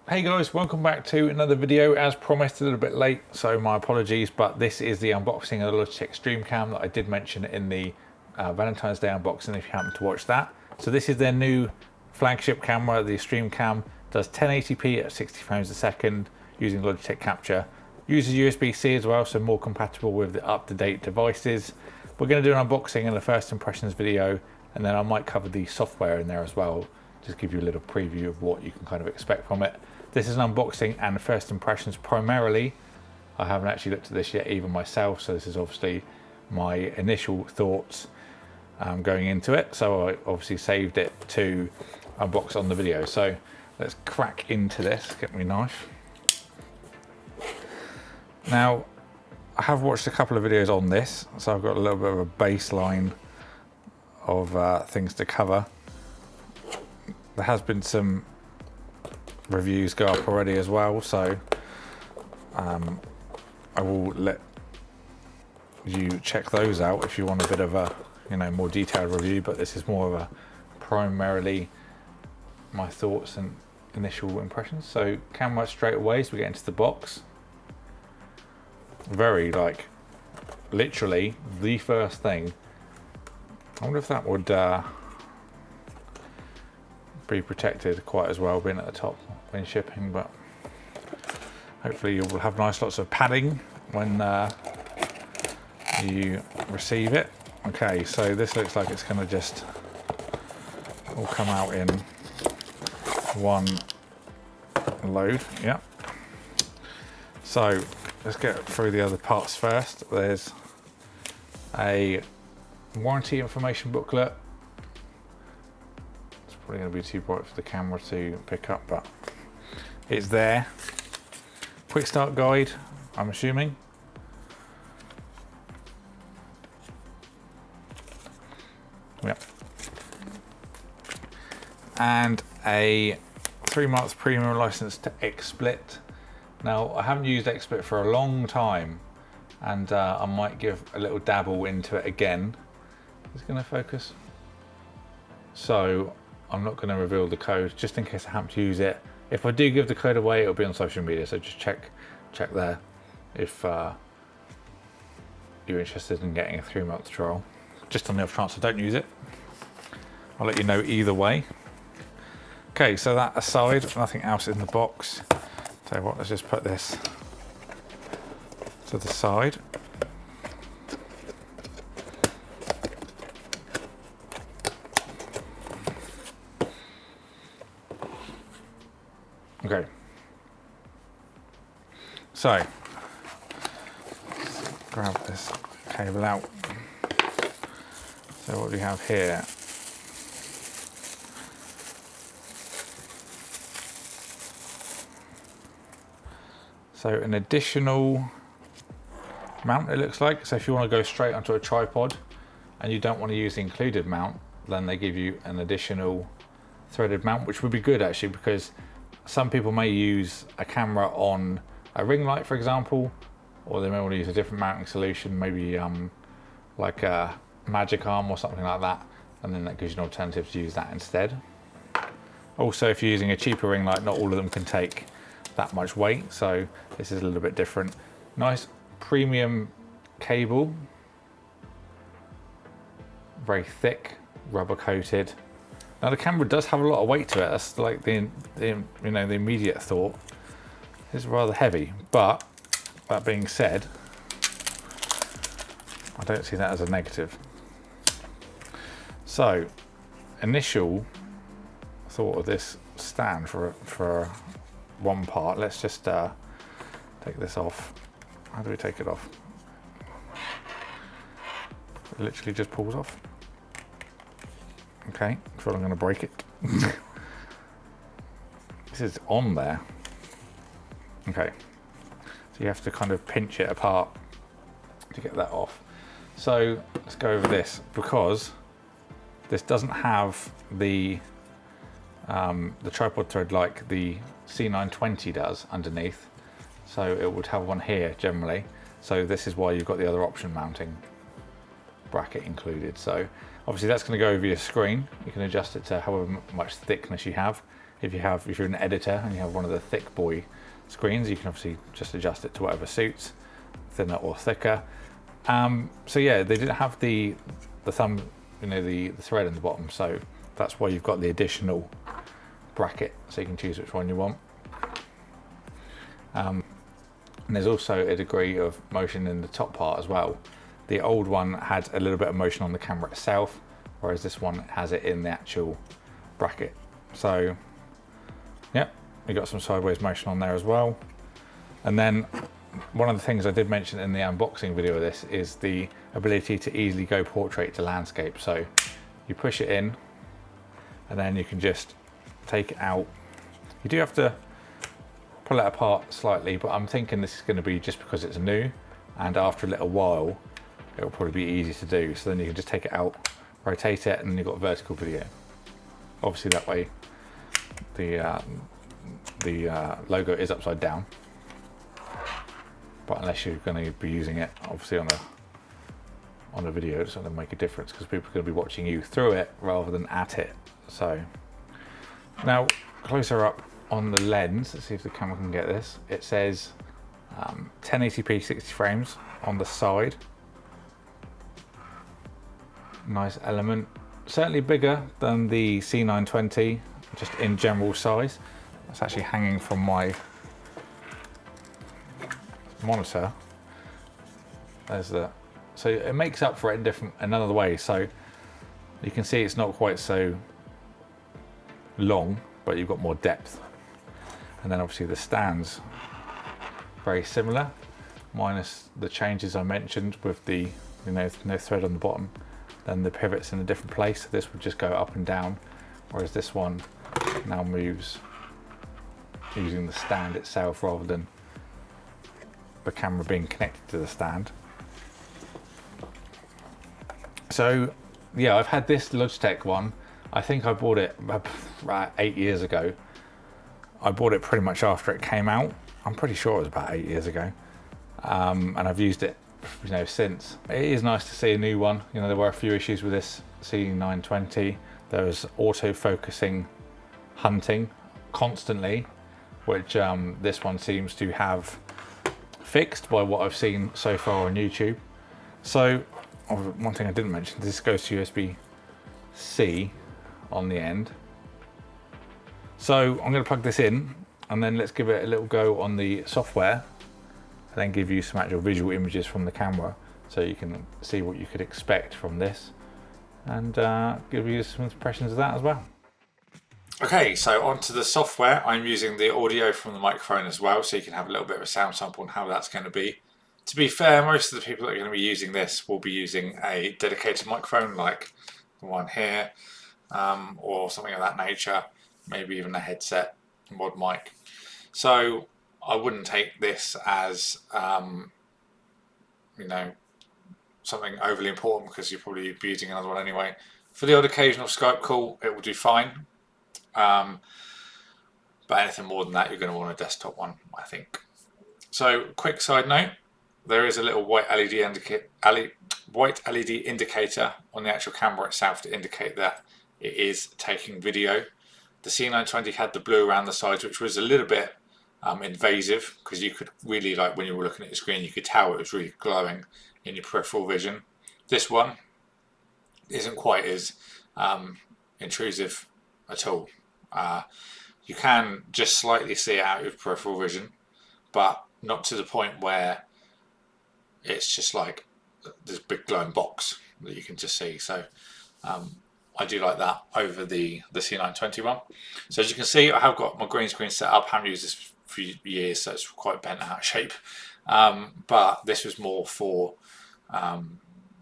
Hey guys, welcome back to another video. As promised, a little bit late, so my apologies, but this is the unboxing of the Logitech StreamCam that I did mention in the Valentine's Day unboxing if you happen to watch that. So this is their new flagship camera. The StreamCam does 1080p at 60 frames a second using Logitech Capture. Uses USB-C as well, so more compatible with the up-to-date devices. We're going to do an unboxing and a first impressions video, and then I might cover the software in there as well, just give you a little preview of what you can kind of expect from it. This is an unboxing and first impressions primarily. I haven't actually looked at this yet even myself, so this is obviously my initial thoughts going into it. So I obviously saved it to unbox on the video. So let's crack into this, get me a knife. Now, I have watched a couple of videos on this, so I've got a little bit of a baseline of things to cover. There has been some reviews go up already as well, so I will let you check those out if you want a bit of a more detailed review, but this is more of a primarily my thoughts and initial impressions. So camera straight away as we get into the box, very literally the first thing. I wonder if that would be protected quite as well being at the top when shipping, but hopefully you will have nice lots of padding when you receive it. Okay, so this looks like it's going to just all come out in one load. Yeah, so let's get through the other parts first. There's a warranty information booklet. Probably going to be too bright for the camera to pick up, but it's there. Quick start guide, I'm assuming. Yep. And a 3 month premium license to XSplit. Now, I haven't used XSplit for a long time, and I might give a little dabble into it again. Is it going to focus? So I'm not going to reveal the code just in case I happen to use it. If I do give the code away, it'll be on social media, so just check there if you're interested in getting a 3 month trial. Just on the off chance I don't use it, I'll let you know either way. Okay, so that aside, nothing else in the box. Tell you what, let's just put this to the side. Okay, so grab this cable out. So what do we have here? So an additional mount, it looks like. So if you want to go straight onto a tripod and you don't want to use the included mount, then they give you an additional threaded mount, which would be good actually, because some people may use a camera on a ring light, for example, or they may want to use a different mounting solution, maybe like a magic arm or something like that, and then that gives you an alternative to use that instead. Also, if you're using a cheaper ring light, not all of them can take that much weight, so this is a little bit different. Nice premium cable, very thick, rubber coated. Now the camera does have a lot of weight to it. That's like the immediate thought. It's rather heavy, but that being said, I don't see that as a negative. So, initial thought of this stand for one part. Let's just take this off. How do we take it off? It literally just pulls off. Okay, so I'm going to break it. This is on there. Okay, so you have to kind of pinch it apart to get that off. So let's go over this, because this doesn't have the tripod thread like the C920 does underneath. So it would have one here generally. So this is why you've got the other option mounting bracket included. So obviously that's going to go over your screen. You can adjust it to however much thickness you have. if you're an editor and you have one of the thick boy screens, you can obviously just adjust it to whatever suits, thinner or thicker. So yeah, they didn't have the thumb, the thread in the bottom, so that's why you've got the additional bracket, so you can choose which one you want. And there's also a degree of motion in the top part as well. The old one had a little bit of motion on the camera itself, whereas this one has it in the actual bracket. So yeah, we got some sideways motion on there as well. And then one of the things I did mention in the unboxing video of this is the ability to easily go portrait to landscape. So you push it in and then you can just take it out. You do have to pull it apart slightly, but I'm thinking this is going to be just because it's new, and after a little while it'll probably be easy to do. So then you can just take it out, rotate it, and then you've got vertical video. Obviously that way the logo is upside down, but unless you're going to be using it obviously on a video, it's going to make a difference because people are going to be watching you through it rather than at it. So now closer up on the lens, let's see if the camera can get this. It says 1080p 60 frames on the side. Nice element, certainly bigger than the C920 just in general size. It's actually hanging from my monitor. So it makes up for it in another way. So you can see it's not quite so long, but you've got more depth. And then obviously the stands very similar, minus the changes I mentioned with the no thread on the bottom. Then the pivot's in a different place. This would just go up and down, whereas this one now moves using the stand itself rather than the camera being connected to the stand. So yeah, I've had this Logitech one. I think I bought it about 8 years ago. I bought it pretty much after it came out. I'm pretty sure it was about 8 years ago. And I've used it since. It is nice to see a new one. There were a few issues with this C920. There was auto-focusing hunting constantly, which this one seems to have fixed by what I've seen so far on YouTube. So one thing I didn't mention, this goes to USB-C on the end. So I'm going to plug this in and then let's give it a little go on the software, and then give you some actual visual images from the camera so you can see what you could expect from this, and give you some impressions of that as well. Okay, so onto the software. I'm using the audio from the microphone as well, so you can have a little bit of a sound sample on how that's going to be. To be fair, most of the people that are going to be using this will be using a dedicated microphone like the one here, or something of that nature, maybe even a headset, mod mic. So I wouldn't take this as something overly important, because you'll probably be using another one anyway. For the odd occasional Skype call, it will do fine. But anything more than that, you're going to want a desktop one, I think. So, quick side note, there is a little white LED indicator on the actual camera itself to indicate that it is taking video. The C920 had the blue around the sides, which was a little bit invasive, because you could really, when you were looking at your screen, you could tell it was really glowing in your peripheral vision. This one isn't quite as intrusive at all. You can just slightly see it out of peripheral vision, but not to the point where it's just like this big glowing box that you can just see. So I do like that over the C920 one. So as you can see, I have got my green screen set up. I haven't used this for years, so it's quite bent out of shape. But this was more for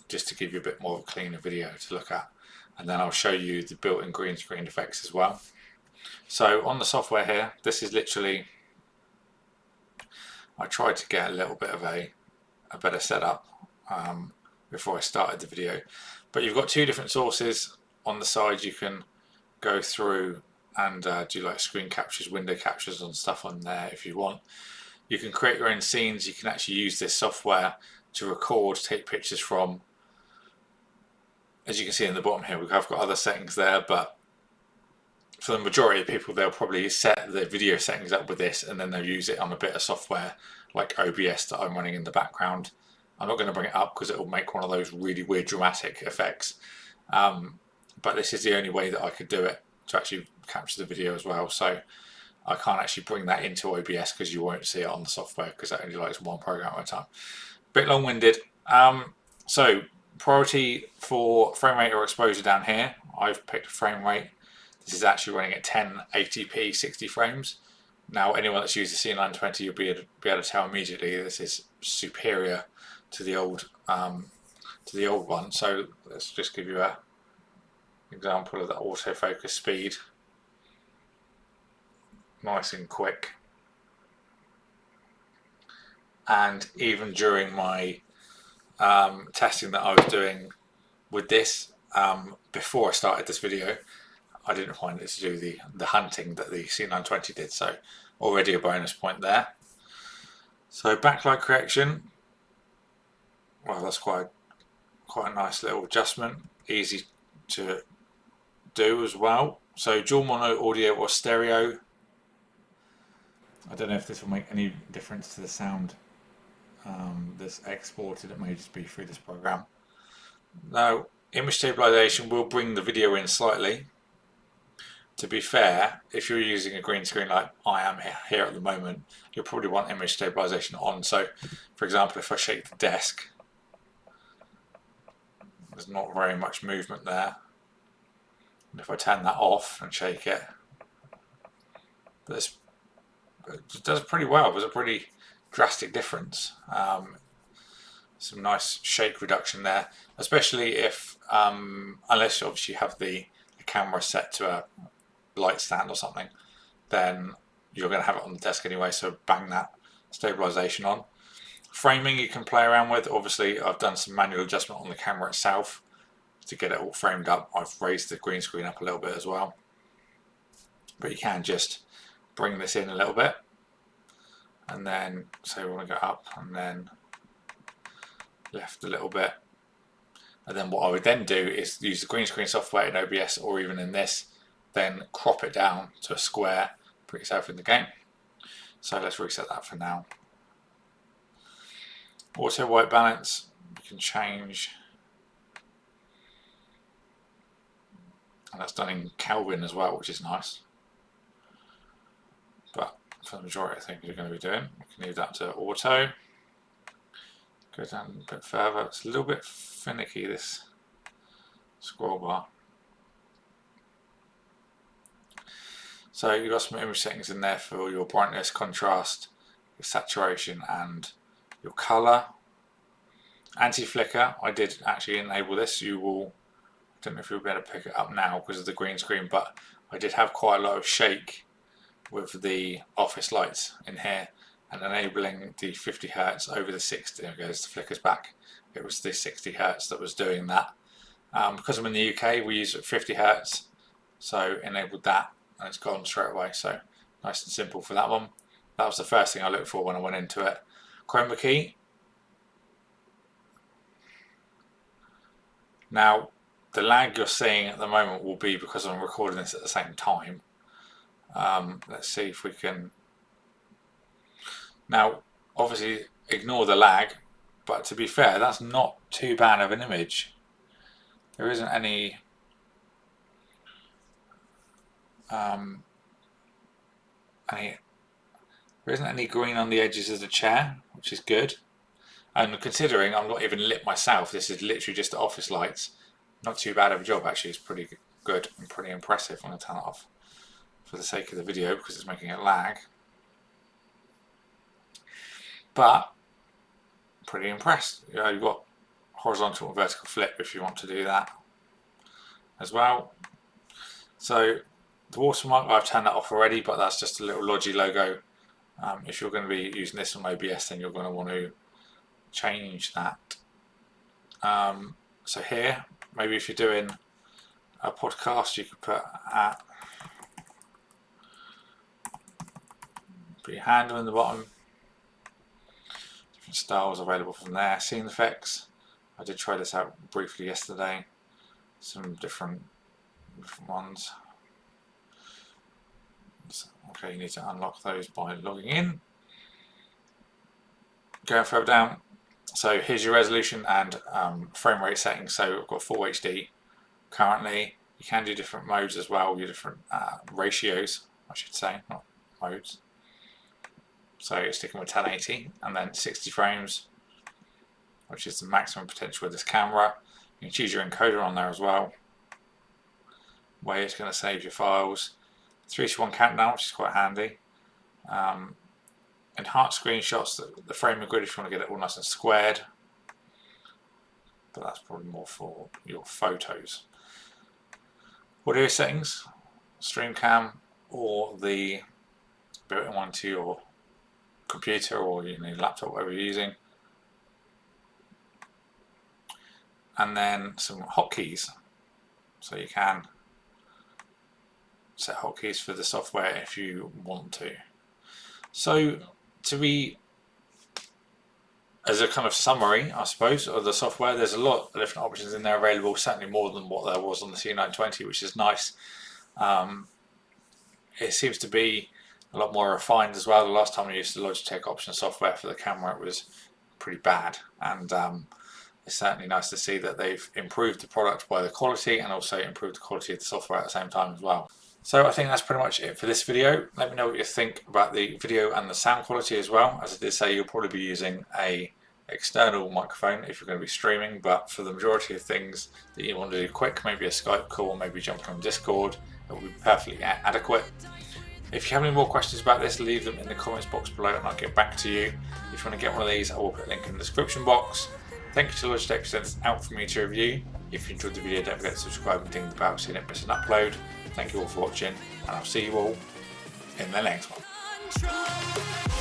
just to give you a bit more of a cleaner video to look at. And then I'll show you the built-in green screen effects as well. So on the software here, this is literally, I tried to get a little bit of a better setup before I started the video. But you've got two different sources on the side. You can go through and do like screen captures, window captures and stuff on there if you want. You can create your own scenes. You can actually use this software to record, take pictures from. As you can see in the bottom here, I've got other settings there, but for the majority of people, they'll probably set the video settings up with this, and then they'll use it on a bit of software like OBS that I'm running in the background. I'm not going to bring it up because it will make one of those really weird dramatic effects. But this is the only way that I could do it to actually capture the video as well. So I can't actually bring that into OBS because you won't see it on the software because that only likes one program at a time. Bit long-winded. So priority for frame rate or exposure down here, I've picked frame rate. This is actually running at 1080p 60 frames. Now anyone that's used the C920, you'll be able to tell immediately this is superior to the old one. So let's just give you an example of the autofocus speed. Nice and quick. And even during my testing that I was doing with this before I started this video, I didn't find it to do the hunting that the C920 did, so already a bonus point there. So backlight correction, well, that's quite a nice little adjustment, easy to do as well. So dual mono audio or stereo. I don't know if this will make any difference to the sound that's exported. It may just be through this program. Now, image stabilization will bring the video in slightly. To be fair, if you're using a green screen like I am here at the moment, you'll probably want image stabilization on. So, for example, if I shake the desk, there's not very much movement there. And if I turn that off and shake it, it does pretty well. There's a pretty drastic difference. Some nice shake reduction there, especially if, unless obviously you have the camera set to a light stand or something, then you're going to have it on the desk anyway, so bang that stabilization on. Framing you can play around with. Obviously I've done some manual adjustment on the camera itself to get it all framed up. I've raised the green screen up a little bit as well, but you can just bring this in a little bit, and then say we want to go up and then left a little bit, and then what I would then do is use the green screen software in OBS or even in this, then crop it down to a square, put yourself in the game. So let's reset that for now. Auto white balance, you can change, and that's done in Kelvin as well, which is nice. But for the majority of things you're going to be doing, you can leave that to auto. Go down a bit further. It's a little bit finicky, this scroll bar. So you've got some image settings in there for your brightness, contrast, your saturation and your colour. Anti-flicker, I did actually enable this. You will, I don't know if you'll be able to pick it up now because of the green screen, but I did have quite a lot of shake with the office lights in here, and enabling the 50 Hertz over the 60, there goes, the flicker's back. It was the 60 Hertz that was doing that. Because I'm in the UK, we use 50 Hertz, so enabled that, and it's gone straight away. So nice and simple for that one. That was the first thing I looked for when I went into it. Chroma key. Now, the lag you're seeing at the moment will be because I'm recording this at the same time. Let's see if we can. Now, obviously, ignore the lag, but to be fair, that's not too bad of an image. There isn't any green on the edges of the chair, which is good. And considering I'm not even lit myself, this is literally just the office lights. Not too bad of a job, actually. It's pretty good and pretty impressive. I'm going to turn it off for the sake of the video because it's making it lag. But pretty impressed. You know, you've got horizontal and vertical flip if you want to do that as well. So the watermark, I've turned that off already, but that's just a little Logi logo. If you're going to be using this on OBS, then you're going to want to change that. So here, maybe if you're doing a podcast, you could put your handle in the bottom. Different styles available from there. Scene effects. I did try this out briefly yesterday. Some different ones. buttons. Okay, you need to unlock those by logging in. Going further down, so here's your resolution and frame rate settings. So I've got full HD currently. You can do different modes as well, your different ratios, I should say, not modes. So you're sticking with 1080 and then 60 frames, which is the maximum potential of this camera. You can choose your encoder on there as well, where it's going to save your files. 3-to-1 countdown, which is quite handy. Enhanced screenshots, the framing grid if you want to get it all nice and squared, but that's probably more for your photos. Audio settings, StreamCam, or the built-in one to your computer or your laptop, whatever you're using. And then some hotkeys, so you can set hotkeys for the software if you want to. So as a kind of summary, I suppose, of the software, there's a lot of different options in there available, certainly more than what there was on the C920, which is nice. It seems to be a lot more refined as well. The last time I used the Logitech option software for the camera, it was pretty bad, and it's certainly nice to see that they've improved the product by the quality and also improved the quality of the software at the same time as well. So I think that's pretty much it for this video. Let me know what you think about the video and the sound quality as well. As I did say, you'll probably be using a external microphone if you're going to be streaming, but for the majority of things that you want to do quick, maybe a Skype call, maybe jumping on Discord, it will be perfectly adequate. If you have any more questions about this, leave them in the comments box below and I'll get back to you. If you want to get one of these, I will put a link in the description box. Thank you to Logitech for sending this out for me to review. If you enjoyed the video, don't forget to subscribe and ding the bell so you don't miss an upload. Thank you all for watching, and I'll see you all in the next one.